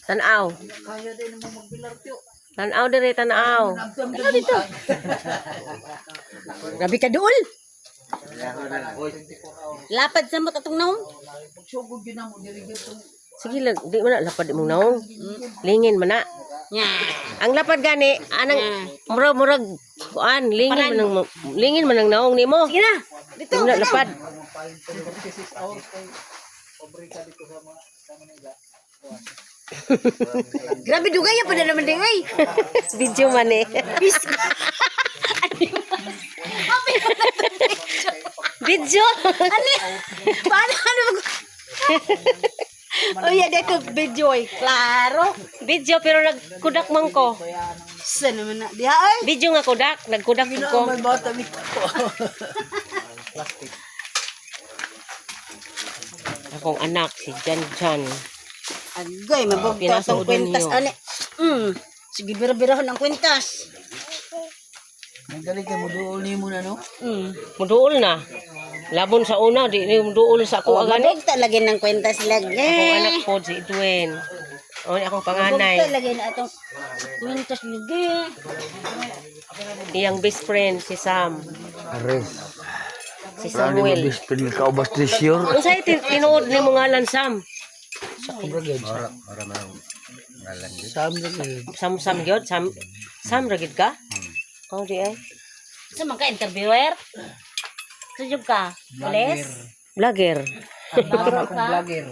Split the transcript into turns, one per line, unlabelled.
Tanaw.
Kaya din mo magbilar tiyo.
Tanaw dire tanaw.
Ano dito? Grabe ka dool. Lapad sa mo tatong naong.
Pagsugod yun na mo, dirigyan itong
Sige lang, di man na lapad mo naong. Lingin man na.
Nya.
Ang lapad gani, anang murag kuan, lingin man ang naong nimo.
Sige na. Dito.
Di mo na lapad.
56 hours kay pabrika dito sa mga Manila.
Grabe dugay ya pada naman dingay.
Video man eh. Video.
Ani? Paano mag... Oh, ya dito video ay. Klaro.
Video pero nagkudak man ko.
Sa naman na. Diha ay.
Video nga kudak, nagkudak ko.
May bata mi ko.
Akong anak si Jan Jan.
Agay, mabog ka
Pinasod
itong kwintas.
ninyo.
Ani? Sige, bira-birahon ang kwintas.
Magaling ka mo doon ni mo na no.
Muduol na. Labon sa una, di ni muduol sa ako agani.
Mabog ta lagi ng kwintas lagi.
Akong anak po si Edwin. O akong
Mabog ta
panganay.
lagi na itong kwintas lagi.
Iyang best friend si Sam.
Ares.
Si Samuel.
Bispin ka ubas treasure.
Kung sa'yo tinuod ni mo ngalan Sam.
Ora man ngalan din.
Sam gyud, Sam ragid ka? Oh, di ay.
Sa mga ka-interviewer? Sujub ka? Pulis?
Vlogger.
Akong vlogger.